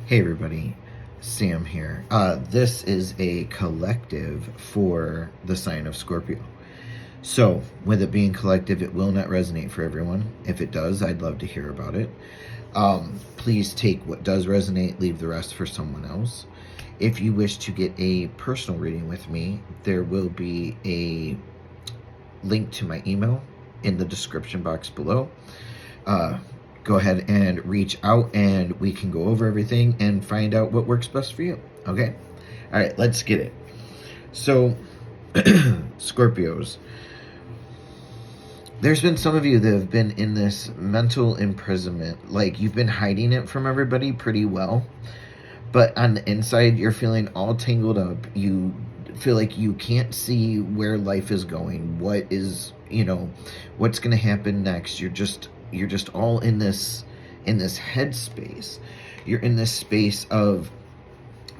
Hey everybody, Sam here. This is a collective for the sign of Scorpio. So, with it being collective, it will not resonate for everyone. If it does, I'd love to hear about it. Please take what does resonate, leave the rest for someone else. If you wish to get a personal reading with me, there will be a link to my email in the description box below. Go ahead and reach out and we can go over everything and find out what works best for you. Okay? All right, let's get it. So, Scorpios, there's been some of you that have been in this mental imprisonment. Like, you've been hiding it from everybody pretty well, but on the inside, you're feeling all tangled up. You feel like you can't see where life is going, what is, what's going to happen next. You're just all in this headspace. You're in this space of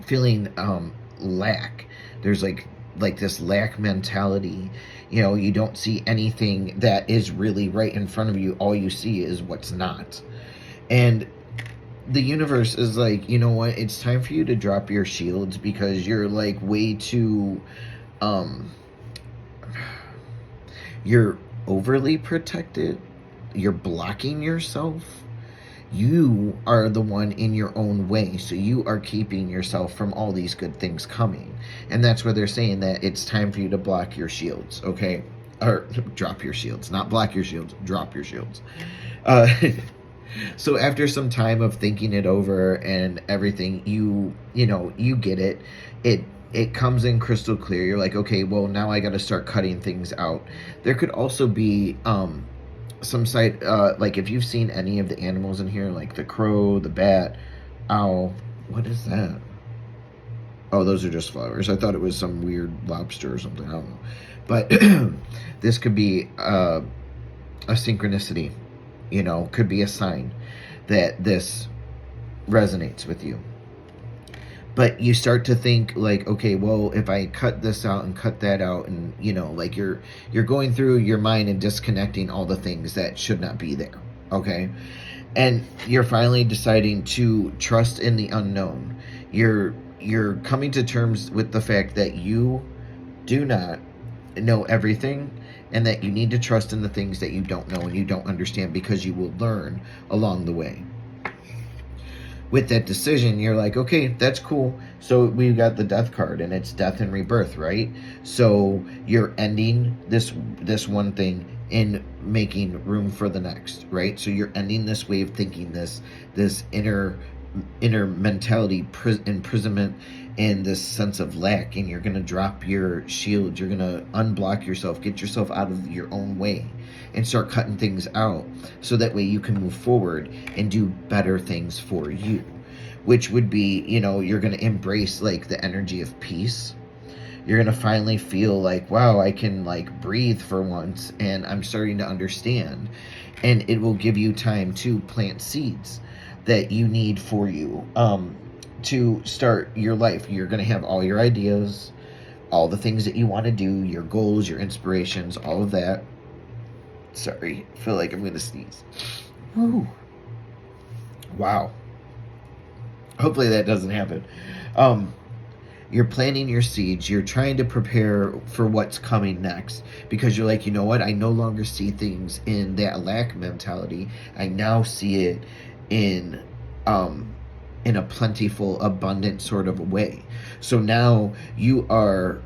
feeling lack. There's like this lack mentality. You don't see anything that is really right in front of you. All you see is what's not. And the universe is like, you know what? It's time for you to drop your shields because you're like way too you're overly protected. You're blocking yourself. You are the one in your own way, so you are keeping yourself from all these good things coming. And that's where they're saying that it's time for you to block your shields, okay? Or drop your shields, not block your shields, drop your shields. So after some time of thinking it over and everything, you get it. It comes in crystal clear. You're like, okay, well, now I got to start cutting things out. There could also be some side, like if you've seen any of the animals in here, like the crow, the bat, owl. What is that? Oh, those are just flowers. I thought it was some weird lobster or something. I don't know. But this could be a synchronicity, could be a sign that this resonates with you. But you start to think like, okay, well, if I cut this out and cut that out, and like you're going through your mind and disconnecting all the things that should not be there, okay? And you're finally deciding to trust in the unknown. You're coming to terms with the fact that you do not know everything, and that you need to trust in the things that you don't know and you don't understand, because you will learn along the way. With that decision, you're like, okay, that's cool. So we've got the death card, and it's death and rebirth, right? So you're ending this one thing and making room for the next, right? So you're ending this way of thinking, this inner mentality, imprisonment, and this sense of lack, and you're going to drop your shield. You're going to unblock yourself, get yourself out of your own way, and start cutting things out, so that way you can move forward and do better things for you, which would be, you're going to embrace like the energy of peace. You're going to finally feel like, wow, I can like breathe for once, and I'm starting to understand. And it will give you time to plant seeds that you need for you to start your life. You're going to have all your ideas, all the things that you want to do, your goals, your inspirations, all of that. Sorry, I feel like I'm going to sneeze. Woo. Wow. Hopefully that doesn't happen. You're planting your seeds. You're trying to prepare for what's coming next, because you're like, you know what? I no longer see things in that lack mentality. I now see it in a plentiful, abundant sort of a way. So now you are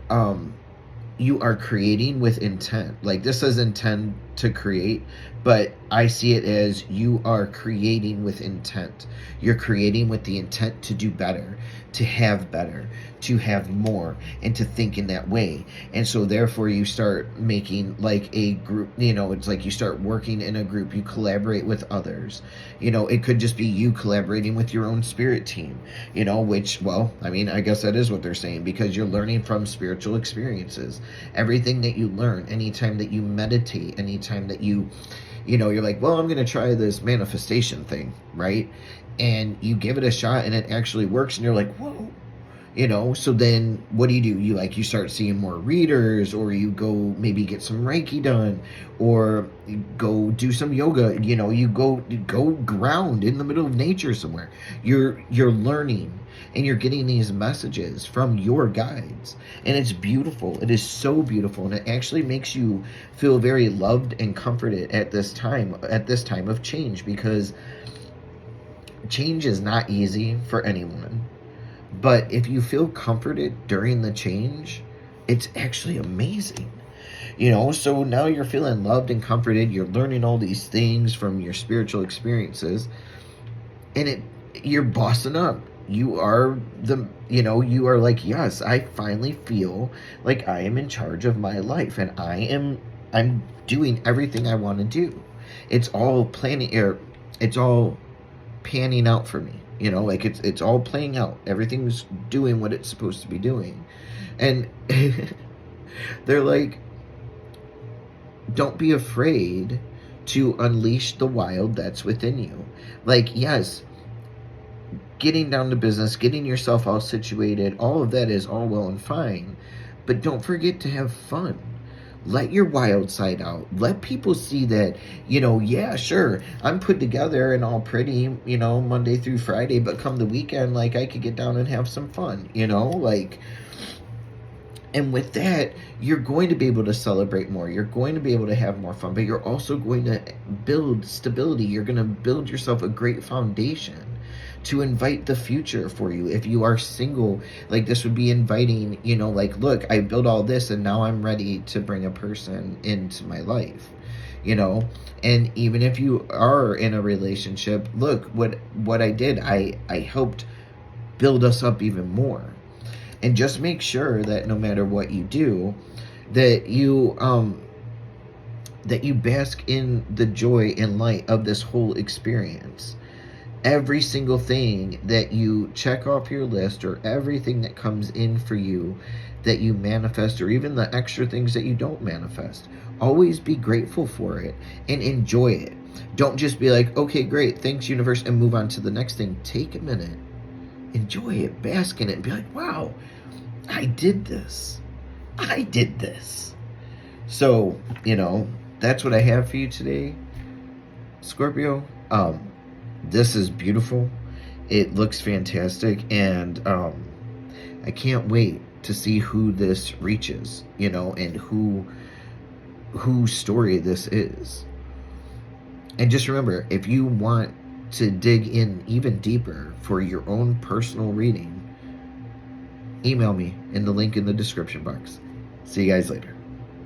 creating with intent. Like, this says intend to create, but I see it as you are creating with intent. You're creating with the intent to do better, to have more, and to think in that way. And so therefore you start making like a group, it's like you start working in a group, you collaborate with others. It could just be you collaborating with your own spirit team, which, well, I mean, I guess that is what they're saying, because you're learning from spiritual experiences. Everything that you learn, anytime that you meditate, anytime that you're like, well, I'm going to try this manifestation thing, right? And you give it a shot and it actually works, and you're like, whoa, So then what do? You start seeing more readers, or you go maybe get some Reiki done, or you go do some yoga. You go ground in the middle of nature somewhere. You're learning, and you're getting these messages from your guides, and it's beautiful. It is so beautiful, and it actually makes you feel very loved and comforted at this time of change, because change is not easy for anyone. But if you feel comforted during the change, it's actually amazing. So now you're feeling loved and comforted. You're learning all these things from your spiritual experiences, and you're bossing up. You are like, yes, I finally feel like I am in charge of my life, and I'm doing everything I want to do. It's all planning, it's all panning out for me. Like it's all playing out. Everything's doing what it's supposed to be doing. And they're like, don't be afraid to unleash the wild that's within you. Like, yes, getting down to business, getting yourself all situated, all of that is all well and fine, but don't forget to have fun. Let your wild side out. Let people see that, yeah, sure, I'm put together and all pretty, Monday through Friday, but come the weekend, like, I could get down and have some fun, like, and with that, you're going to be able to celebrate more. You're going to be able to have more fun, but you're also going to build stability. You're going to build yourself a great foundation to invite the future for you. If you are single, like, this would be inviting, like, look, I built all this and now I'm ready to bring a person into my life, and even if you are in a relationship, look what I did. I helped build us up even more. And just make sure that no matter what you do, that you bask in the joy and light of this whole experience. Every single thing that you check off your list, or everything that comes in for you that you manifest, or even the extra things that you don't manifest, always be grateful for it and enjoy it. Don't just be like, okay, great, thanks universe, and move on to the next thing. Take a minute, enjoy it, bask in it, and be like, wow, I did this. So, that's what I have for you today, Scorpio. This is beautiful. It looks fantastic, and I can't wait to see who this reaches, and whose story this is. And just remember, if you want to dig in even deeper for your own personal reading, email me in the link in the description box. See you guys later.